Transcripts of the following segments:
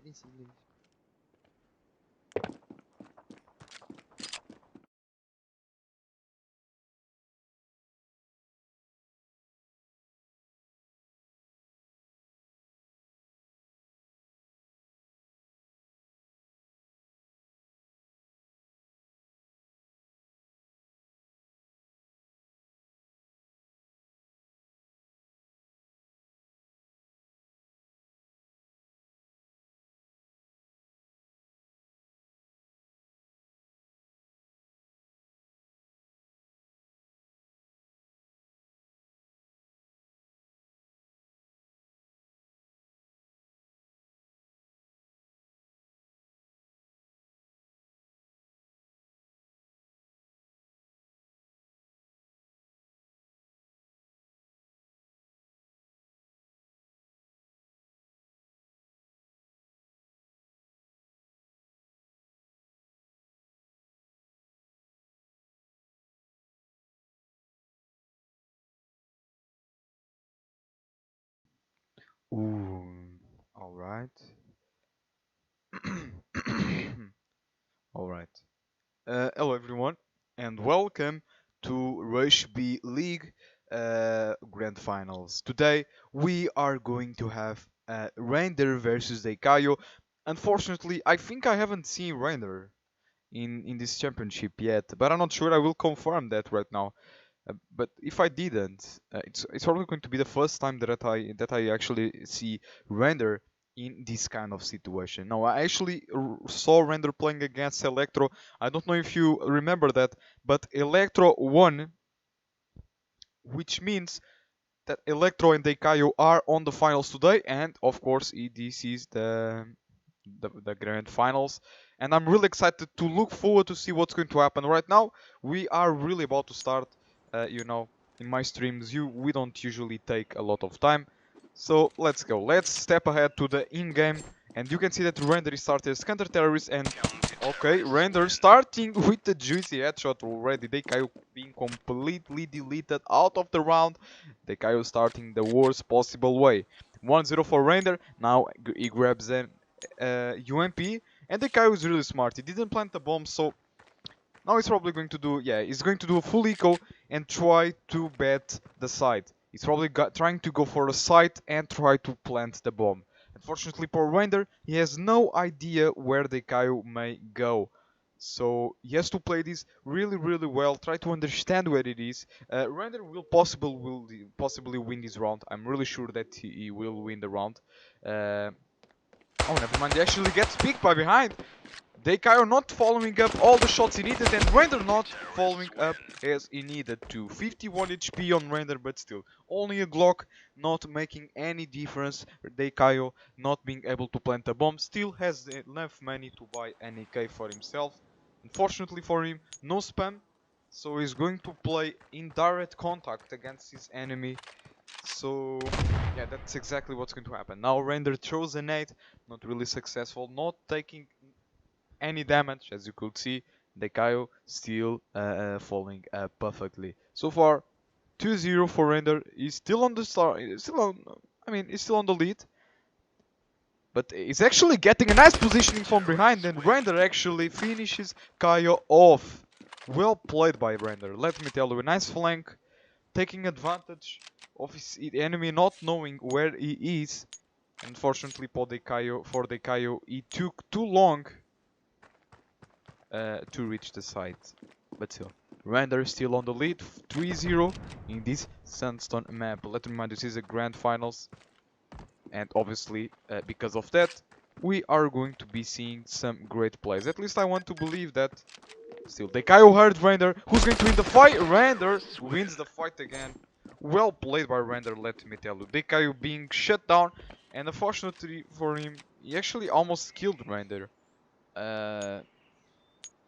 This English. Ooh, all right. All right. Hello everyone, and welcome to Rush B League Grand Finals. Today we are going to have Rainder versus Kaiō. Unfortunately, I think I haven't seen Rainder in this championship yet, but I'm not sure. I will confirm that right now. But if I didn't, it's probably going to be the first time that I actually see Render in this kind of situation. Now I actually saw Render playing against Electro. I don't know if you remember that, but Electro won, which means that Electro and Kaiō are on the finals today, and of course this is the grand finals. And I'm really excited to look forward to see what's going to happen. Right now, we are really about to start. You know, in my streams, we don't usually take a lot of time. So let's go. Let's step ahead to the in-game, and you can see that Render is started as counter-terrorist, and okay, Render starting with the juicy headshot already. Kaiō being completely deleted out of the round. Kaiō starting the worst possible way. 1-0 for Render. Now he grabs an UMP, and Kaiō is really smart. He didn't plant the bomb, so now he's probably going to do, yeah, he's going to do a full eco and try to bet the site. He's probably trying to go for a site and try to plant the bomb. Unfortunately for Rainder, he has no idea where the Kaiō may go. So he has to play this really, really well, try to understand where it is. Rainder will possibly win this round. I'm really sure that he will win the round. Oh, never mind, he actually gets picked by behind. Kaiō not following up all the shots he needed, and Rainder not following up as he needed to. 51 HP on Rainder, but still. Only a Glock, not making any difference. Kaiō not being able to plant a bomb, still has enough money to buy an AK for himself. Unfortunately for him, no spam, so he's going to play in direct contact against his enemy. So yeah, that's exactly what's going to happen. Now Rainder throws a nade, not really successful, not taking any damage, as you could see. Kaiō still falling perfectly. So far, 2-0 for Rainder. He's still on the start. He's still on the lead. But he's actually getting a nice positioning from behind, and Rainder actually finishes Kaiō off. Well played by Rainder. Let me tell you, a nice flank, taking advantage of his enemy not knowing where he is. Unfortunately for Kaiō, he took too long to reach the site. But still, Rainder is still on the lead, 3-0 in this Sandstone map. Let me remind you, this is a grand finals, and obviously because of that, we are going to be seeing some great plays. At least I want to believe that. Still, Kaiō heard Rainder. Who's going to win the fight? Rainder wins the fight again. Well played by Rainder, let me tell you. Kaiō being shut down, and unfortunately for him, he actually almost killed Rainder.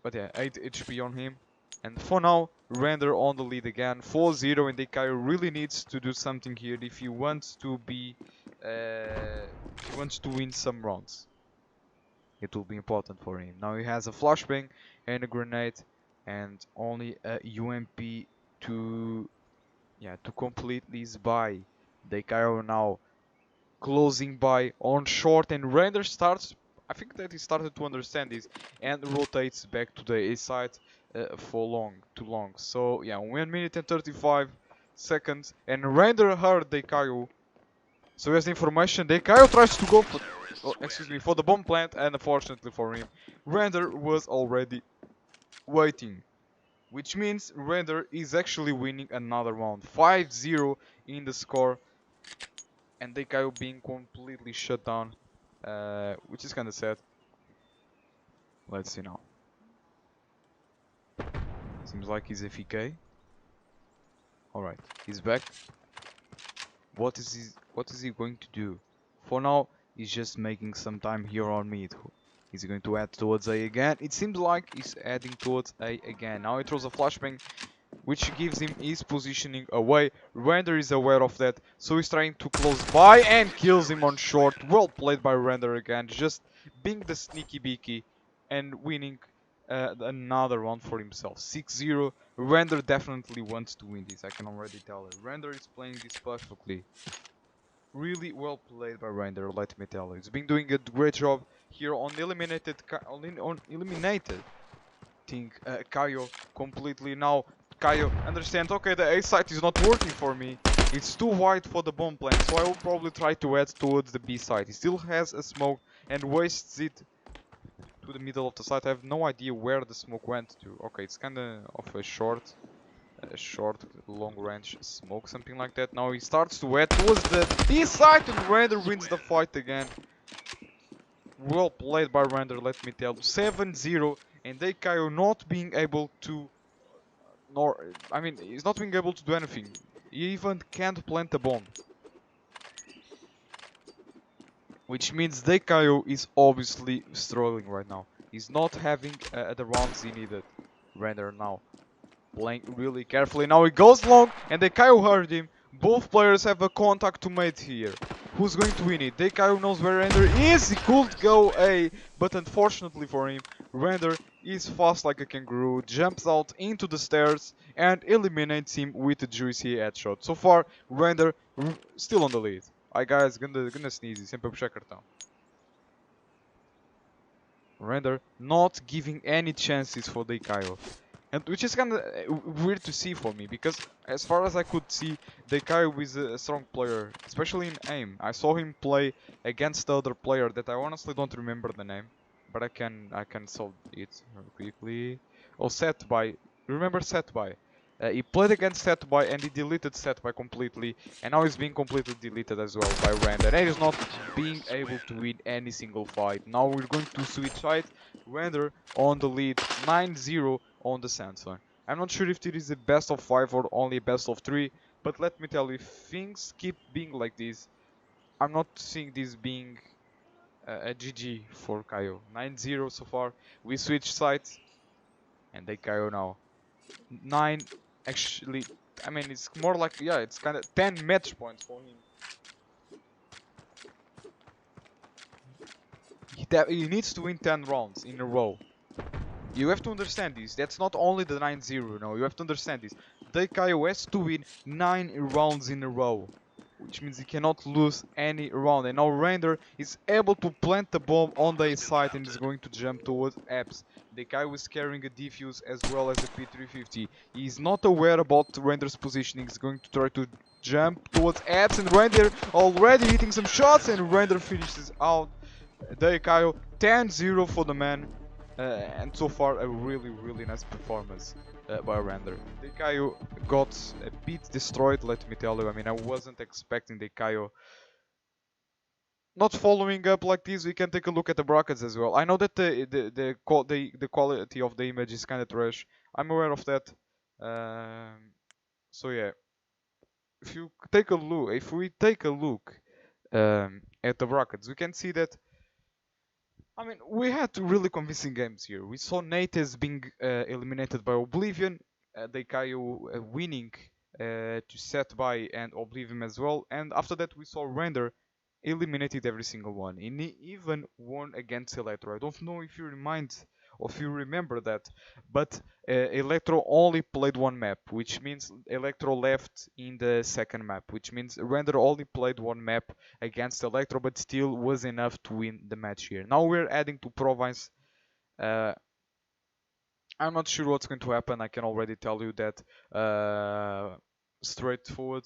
But yeah, 8 HP on him. And for now, Rainder on the lead again, 4-0, and Kaiō really needs to do something here if he wants to be, if he wants to win some rounds. It will be important for him. Now he has a flashbang and a grenade, and only a UMP to, yeah, to complete this buy. Kaiō now closing by on short, and Rainder starts I think that he started to understand this and rotates back to the A side for too long. So yeah, 1 minute and 35 seconds, and Rainder heard the Kaiō. So here's the information. The Kaiō tries to go for, for the bomb plant, and unfortunately for him, Rainder was already waiting. Which means Rainder is actually winning another round. 5-0 in the score. And the Kaiō being completely shut down. Which is kinda sad. Let's see now. Seems like he's FK. Alright, he's back. What is he going to do? For now, he's just making some time here on mid. Is he going to add towards A again? It seems like he's adding towards A again. Now he throws a flashbang, which gives him his positioning away. Rainder is aware of that, so he's trying to close by and kills him on short. Well played by Rainder again, just being the sneaky beaky and winning another round for himself. 6-0. Rainder definitely wants to win this, I can already tell it. Rainder is playing this perfectly. Really well played by Rainder, let me tell you. He's been doing a great job here on eliminated Kaiō completely. Now Kaiō understands, okay, the A site is not working for me. It's too wide for the bomb plant, so I will probably try to add towards the B site. He still has a smoke and wastes it to the middle of the site. I have no idea where the smoke went to. Okay, it's kinda of a short, long range smoke, something like that. Now he starts to add towards the B site and Rainder wins the fight again. Well played by Rainder, let me tell you. 7-0, and they Kaiō not being able to, he's not being able to do anything. He even can't plant a bomb. Which means they Kaiō is obviously struggling right now. He's not having the rounds he needed. Rainder now playing really carefully. Now he goes long, and the Kaiō heard him. Both players have a contact to mate here. Who's going to win it? Kaiō knows where Rainder is. He could go A, but unfortunately for him, Rainder is fast like a kangaroo, jumps out into the stairs and eliminates him with a juicy headshot. So far, Rainder still on the lead. Ai guys, gonna sneeze, sempre a puxar cartão. Rainder not giving any chances for the Kaiō. And which is kind of weird to see for me, because as far as I could see, the Kaiō is a strong player, especially in aim. I saw him play against the other player that I honestly don't remember the name, but I can solve it quickly. Oh, Setby. Remember Setby? He played against Setby and he deleted Setby completely, and now he's being completely deleted as well by Rainder. And he's not being able to win any single fight. Now we're going to switch side. Rainder on the lead, 9-0 on the Sandstone. I'm not sure if it is a best of 5 or only a best of 3, but let me tell you, if things keep being like this, I'm not seeing this being a GG for Kaiō. 9-0 so far. We switch sides, and they Kaiō now. 9, actually, I mean, it's more like, yeah, it's kind of 10 match points for him. He needs to win 10 rounds in a row. You have to understand this. That's not only the 9-0, no, you have to understand this. The Kaiō has to win 9 rounds in a row, which means he cannot lose any round. And now Rainder is able to plant the bomb on the side and is going to jump towards Apps. The Kaiō is carrying a defuse as well as a P350. He is not aware about Rainder's positioning. He's going to try to jump towards Apps, and Rainder already hitting some shots, and Rainder finishes out the Kaiō. 10-0 for the man. And so far a really nice performance by Rainder. The Kaiō got a bit destroyed, let me tell you. I mean, I wasn't expecting the Kaiō not following up like this. We can take a look at the brackets as well. I know that the quality of the image is kind of trash. I'm aware of that. So yeah, if we take a look at the brackets, we can see that, I mean, we had two really convincing games here. We saw Nates being eliminated by Oblivion, the Kaiō winning to Setby and Oblivion as well, and after that we saw Rainder eliminated every single one, and he even won against Electro. I don't know if you remind if you remember that. But Electro only played one map, which means Electro left in the second map, which means Rainder only played one map against Electro, but still was enough to win the match here. Now we're adding to Province. I'm not sure what's going to happen. I can already tell you that straightforward.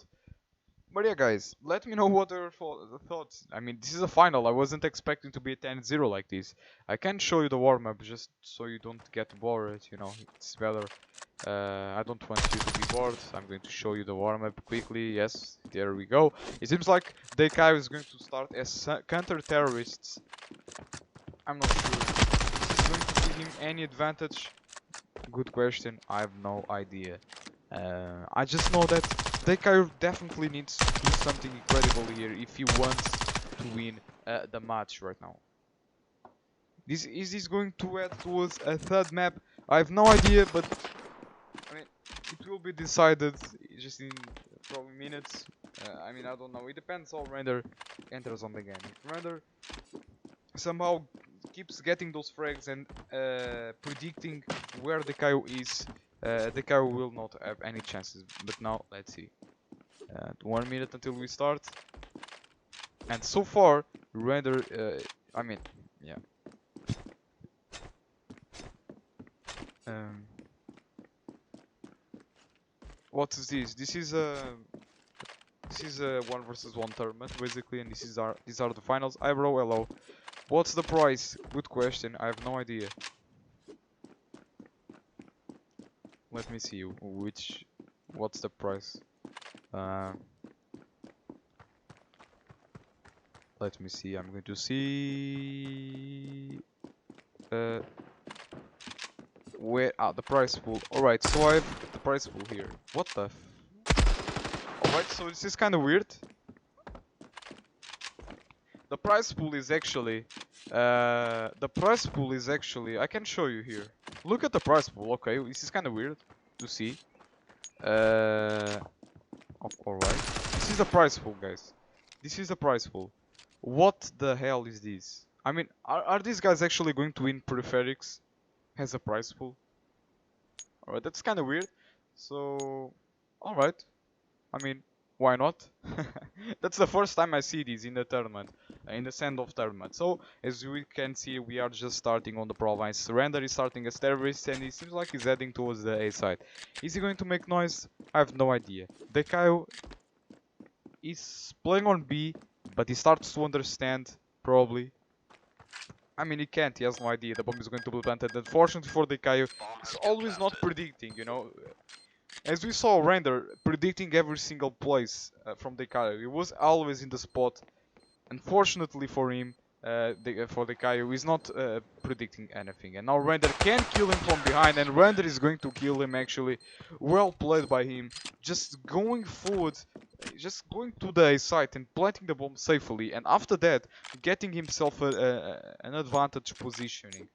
But yeah, guys, let me know what are your thoughts. I mean, this is a final. I wasn't expecting to be a 10-0 like this. I can show you the warm-up just so you don't get bored, you know. It's better. I don't want you to be bored. I'm going to show you the warm-up quickly. Yes, there we go. It seems like Kaiō is going to start as counter-terrorists. I'm not sure. Is this going to give him any advantage? Good question. I have no idea. I just know that Kaiō definitely needs to do something incredible here if he wants to win the match right now. Is this going to add towards a third map? I have no idea, but I mean, it will be decided just in probably minutes. I mean, I don't know. It depends how Rainder enters on the game. If Rainder somehow keeps getting those frags and predicting where the Kaiō is, the Kaiō will not have any chances. But now, let's see. 1 minute until we start. And so far, Rainder, I mean, yeah. What is this? This is a 1 versus 1 tournament basically, and these are the finals. Hi bro, hello. What's the price? Good question. I have no idea. Let me see what's the price. Let me see. I'm going to see where the price pool. Alright, so I have the price pool here. What the Alright, so this is kind of weird. The price pool is actually I can show you here. Look at the price pool. Okay, this is kind of weird to see. Alright, this is the price pool, guys. This is the price pool. What the hell is this? I mean, are these guys actually going to win Peripherics as a prize pool? Alright, that's kind of weird. So, alright. I mean, why not? That's the first time I see this in the tournament, in the send-off tournament. So, as we can see, we are just starting on the province. Rainder is starting as terrorist, and it seems like he's heading towards the A side. Is he going to make noise? I have no idea. The Kaiō is playing on B, but he starts to understand, probably. I mean, he can't, he has no idea. The bomb is going to be planted. Unfortunately for the Kaiō, he's always not predicting, you know. As we saw Rainder predicting every single place from the Kaiō. He was always in the spot. Unfortunately for him, for the Kaiō, he's not predicting anything. And now Rainder can kill him from behind, and Rainder is going to kill him actually. Well played by him. Just going forward, just going to the A site and planting the bomb safely. And after that, getting himself an advantage positioning.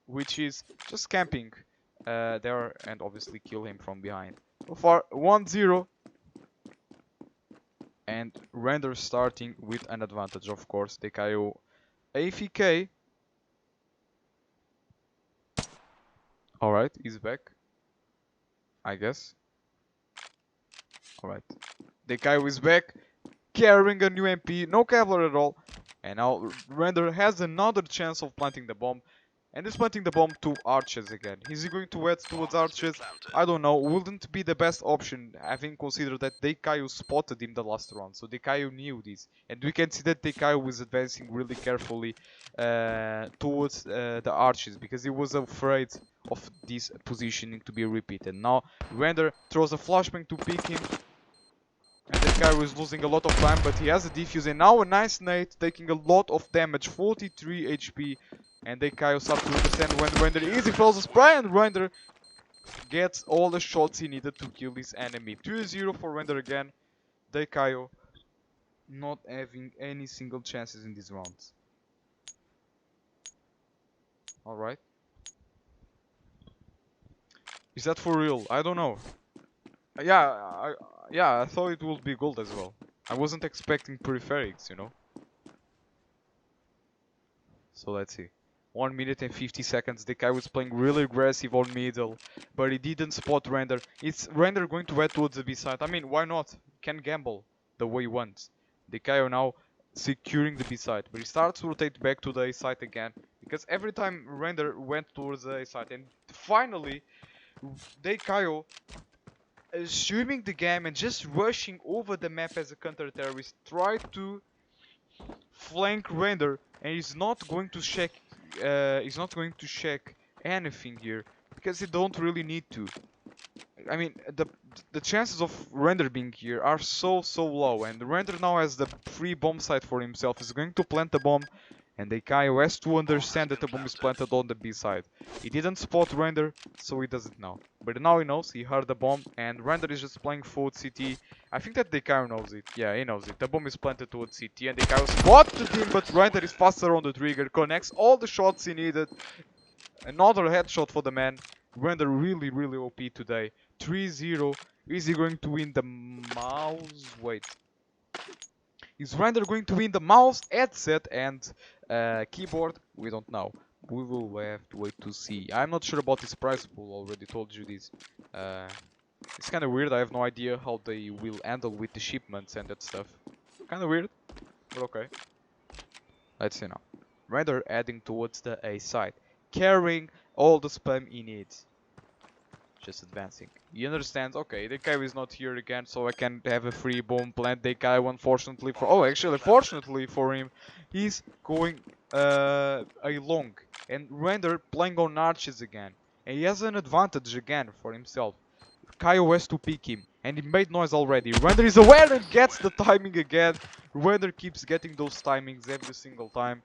Which is just camping there and obviously kill him from behind. So far, 1-0. And Rainder starting with an advantage, of course. The Kaiō AFK. Alright, he's back. I guess. Alright. The Kaiō is back. Carrying a new MP. No Kevlar at all. And now Rainder has another chance of planting the bomb. And he's planting the bomb to arches again. Is he going to head towards arches? I don't know. Wouldn't be the best option, having considered that Kaiō spotted him the last round. So Kaiō knew this. And we can see that Kaiō was advancing really carefully towards the arches, because he was afraid of this positioning to be repeated. Now Rainder throws a flashbang to pick him. And Kaiō is losing a lot of time, but he has a defuse. And now a nice nade, taking a lot of damage, 43 HP. And Kaiō starts to understand when Rainder easy fails a spray, and Rainder gets all the shots he needed to kill his enemy. 2-0 for Rainder again. Kaiō not having any single chances in these rounds. Alright. Is that for real? I don't know. Yeah, I thought it would be gold as well. I wasn't expecting peripherics, you know. So let's see. 1 minute and 50 seconds. The guy was playing really aggressive on middle, but he didn't spot Rainder. It's Rainder going to head towards the B side. I mean, why not? He can gamble the way he wants. The Kaiō now securing the B side, but he starts to rotate back to the A side again, because every time Rainder went towards the A side, and finally, the Kaiō assuming the game and just rushing over the map as a counter-terrorist, try to flank Rainder, and he's not going to check. He's not going to check anything here because he don't really need to. I mean, the chances of Rainder being here are so low, and Rainder now has the free bomb site for himself. He's going to plant the bomb, and the Kaiō has to understand that the bomb is planted on the B side. He didn't spot Rainder, so he doesn't know. But now he knows, he heard the bomb, and Rainder is just playing forward CT. I think that the Kaiō knows it. Yeah, he knows it. The bomb is planted towards CT, and the Kaiō spotted him, but Rainder is faster on the trigger, connects all the shots he needed. Another headshot for the man. Rainder really OP today. 3-0. Is he going to win the mouse? Wait. Is Rainder going to win the mouse, headset, and keyboard? We don't know. We will have to wait to see. I'm not sure about this price pool. Already told you this. It's kind of weird. I have no idea how they will handle with the shipments and that stuff. Kind of weird, but okay. Let's see now. Rainder heading towards the A side, carrying all the spam he needs. Just advancing. He understands, okay, the Kaiō is not here again, so I can have a free bomb plant. The Kaiō, unfortunately for... Oh, actually, fortunately for him, he's going a long. And Rainder playing on arches again. And he has an advantage again for himself. Kaiō has to pick him. And he made noise already. Rainder is aware and gets the timing again. Rainder keeps getting those timings every single time.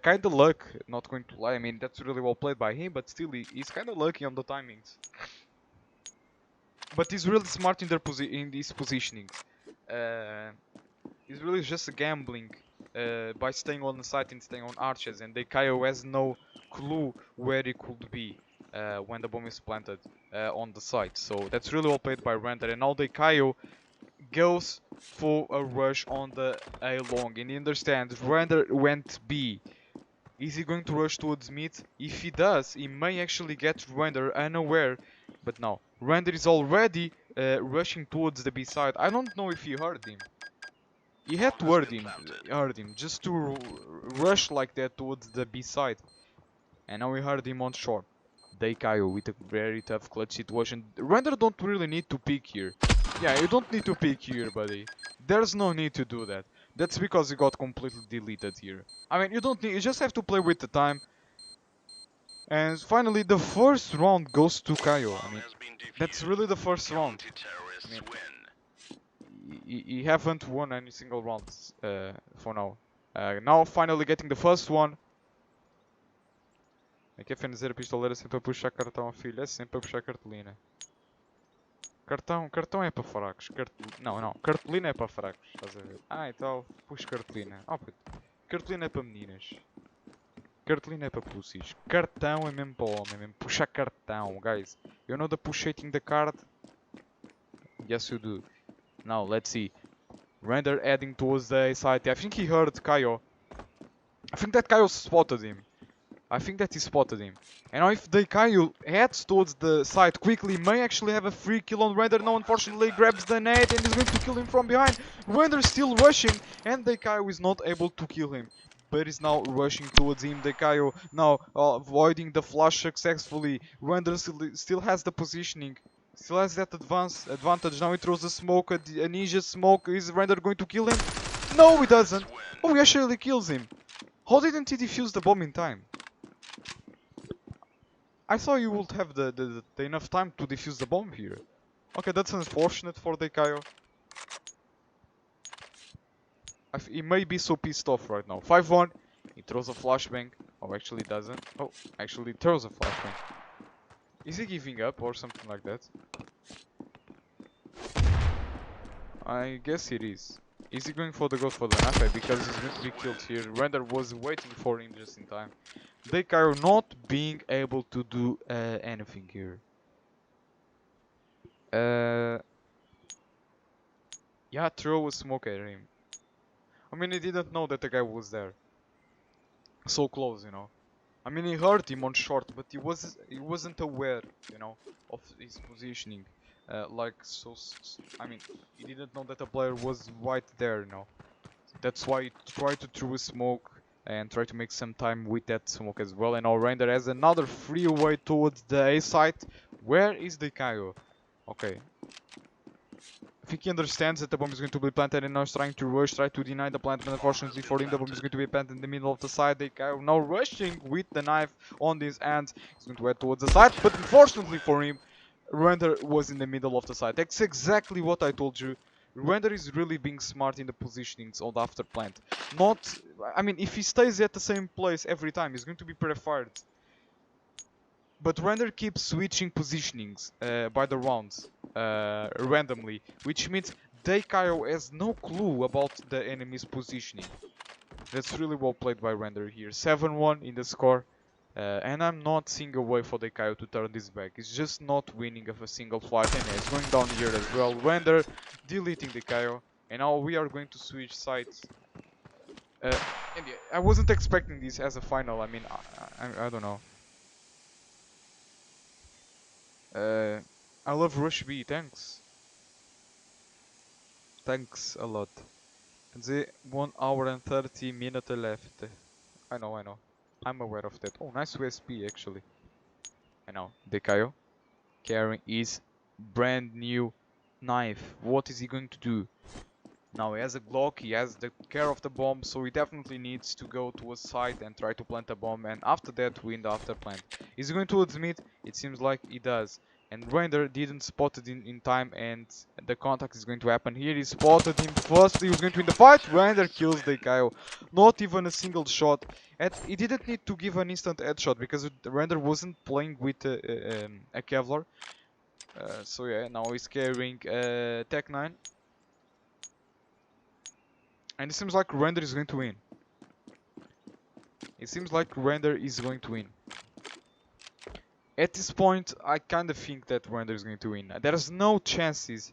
Kinda luck, not going to lie. I mean, that's really well played by him, but still, he's kinda lucky on the timings. But he's really smart in these positionings. He's really just gambling by staying on the site and staying on arches, and the Kaiō has no clue where he could be when the bomb is planted on the site. So that's really well played by Rainder, and now the Kaiō goes for a rush on the A long, and he understands Rainder went B. Is he going to rush towards mid? If he does, he may actually get Rainder unaware. But no, Rainder is already rushing towards the B side. I don't know if he heard him. He had to heard him just to rush like that towards the B side. And now we heard him on shore. The Kaiō with a very tough clutch situation. Rainder don't really need to pick here. Yeah, you don't need to pick here, buddy. There's no need to do that. That's because he got completely deleted here. I mean, you don't need, you just have to play with the time. And finally, the first round goes to Kaiō. I mean, that's really the first round. I mean, he haven't won any single rounds for now. Now, finally getting the first one. É que a dizer a pistoleira sempre a puxar cartão, filho. É sempre a puxar cartolina. Cartão é para fracos. Não, cartolina é para fracos. Estás a ver? Ah, então, puxo cartolina. Oh, puto. Cartolina é para meninas. Cartolina é para pussies. Cartão é mesmo para homem, mesmo. Puxar cartão, guys. You know the pushing the card? Yes, you do. Now, let's see. Rainder heading towards the A side. I think he heard Kaiō. I think that Kaiō spotted him. I think that he spotted him. And now if the Kaiō heads towards the side quickly, may actually have a free kill on Rainder. No, unfortunately, grabs the nade and is going to kill him from behind. Rainder still rushing, and the Kaiō is not able to kill him. But is now rushing towards him. The Kaiō now avoiding the flash successfully. Rainder still has the positioning. Still has that advantage. Now he throws a smoke, a ninja smoke. Is Rainder going to kill him? No, he doesn't. Oh, he actually kills him. How didn't he defuse the bomb in time? I thought you would have the enough time to defuse the bomb here. Okay, that's unfortunate for the Kaiō. He may be so pissed off right now. 5-1. He throws a flashbang. Oh, actually doesn't. Oh, actually throws a flashbang. Is he giving up or something like that? I guess it is. Is he going for the goal for the knife? Because he's going to be killed here. Rainder was waiting for him just in time. They are not being able to do anything here. Yeah, throw a smoke at him. I mean, he didn't know that the guy was there. So close, you know. I mean, he hurt him on short, but he wasn't aware, you know, of his positioning. I mean, he didn't know that a player was right there, you know. That's why he tried to throw a smoke and try to make some time with that smoke as well. And now Rainder has another freeway towards the A site. Where is the Kaiō? Okay, I think he understands that the bomb is going to be planted and now is trying to rush, try to deny the plant, but unfortunately for him the bomb is going to be planted in the middle of the side. They are now rushing with the knife on his hand. He's going to head towards the side, but unfortunately for him, Render was in the middle of the side. That's exactly what I told you. Render is really being smart in the positionings on the after plant. I mean, if he stays at the same place every time, he's going to be pre-fired. But Render keeps switching positionings by the rounds randomly, which means Kaiō has no clue about the enemy's positioning. That's really well played by Render here. 7-1 in the score. And I'm not seeing a way for Kaiō to turn this back. He's just not winning of a single fight. And he's going down here as well. Render deleting Kaiō. And now we are going to switch sides. And yeah, I wasn't expecting this as a final. I mean, I don't know. I love Rush B, thanks. Thanks a lot. The 1 hour and 30 minutes left. I know. I'm aware of that. Oh, nice USP actually. I know. Kaiō carrying his brand new knife. What is he going to do? Now he has a Glock, he has the care of the bomb, so he definitely needs to go to a site and try to plant a bomb, and after that win the after plant. Is he going to admit? It seems like he does. And Rainder didn't spot it in time, and the contact is going to happen here. He spotted him first, he was going to win the fight. Rainder kills Kaiō. Not even a single shot. And he didn't need to give an instant headshot because Rainder wasn't playing with a Kevlar. So yeah, now he's carrying Tech 9. And it seems like Rainder is going to win. It seems like Rainder is going to win. At this point, I kind of think that Rainder is going to win. There's no chances.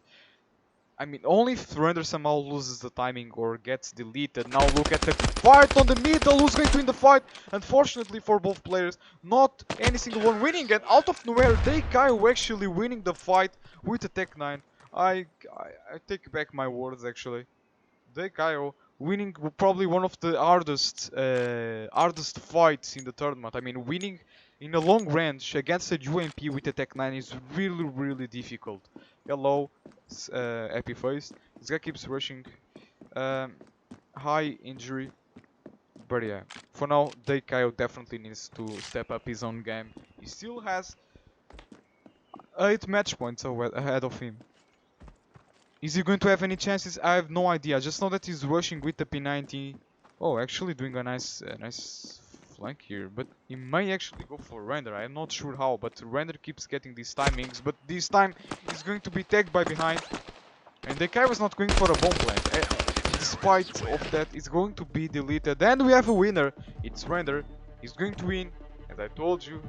I mean, only if Rainder somehow loses the timing or gets deleted. Now look at the fight on the middle. Who's going to win the fight? Unfortunately for both players, not any single one winning. And out of nowhere, Kaiō actually winning the fight with the Tech 9. I take back my words actually. Kaiō winning probably one of the hardest fights in the tournament. I mean, winning in a long range against a UMP with a Tech 9 is really difficult. Hello, happy face. This guy keeps rushing. High injury. But yeah, for now, Kaiō definitely needs to step up his own game. He still has 8 match points ahead of him. Is he going to have any chances? I have no idea. I just know that he's rushing with the P90. Oh, actually doing a nice flank here. But he may actually go for Rainder. I'm not sure how, but Rainder keeps getting these timings. But this time he's going to be tagged by behind. And the guy was not going for a bomb plant. Despite of that, it's going to be deleted. And we have a winner. It's Rainder. He's going to win. As I told you,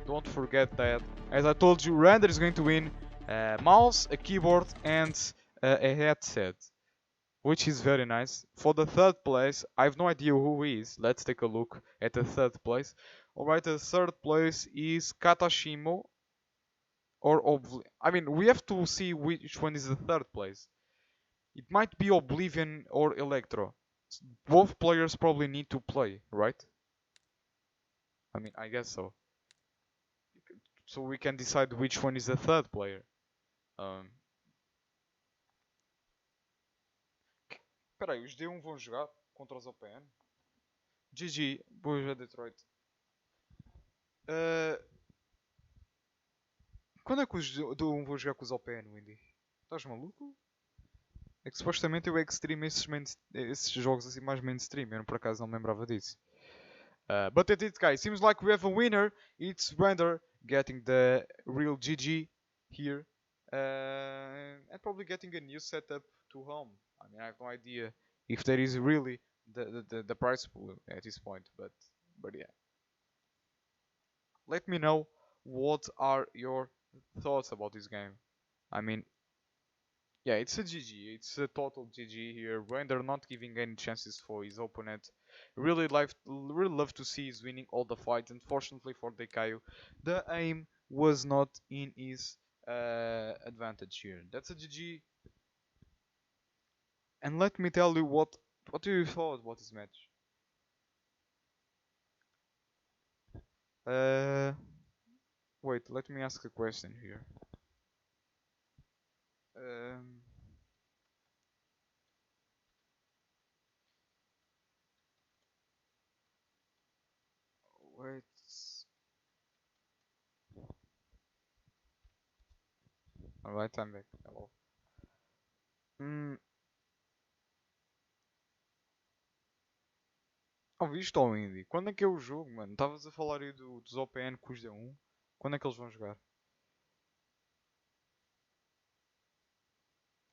don't forget that. As I told you, Rainder is going to win. Mouse, a keyboard, and a headset, which is very nice. For the third place, I have no idea who he is. Let's take a look at the third place. Alright, the third place is Katashimo or I mean, we have to see which one is the third place. It might be Oblivion or Electro. Both players probably need to play, right? I mean, I guess so. So we can decide which one is the third player. Espera aí, os D1 vão jogar contra os OPN? GG, boa já Detroit. Quando é que os D1 vão jogar com os OPN, Windy? Estás maluco? É que supostamente eu extreme esses jogos assim mais mainstream, eu por acaso não me lembrava disso. But it is, guys. Seems like we have a winner. It's Rainder getting the real GG here. And probably getting a new setup to home. I mean, I have no idea if there is really the prize pool at this point, but yeah. Let me know what are your thoughts about this game. I mean, Yeah, it's a GG. It's a total GG here. Rainder not giving any chances for his opponent. Really love to see he's winning all the fights. Unfortunately for the Kaiō, the aim was not in his advantage here. That's a GG. And let me tell you what do you thought about this match? Uh, Wait, let me ask a question here. Um, Wait. Alright, I'm back. Hello. Hum, Ouviste ao Indy? Quando é que é o jogo, mano? Estavas a falar aí dos OPN com os D1? Quando é que eles vão jogar?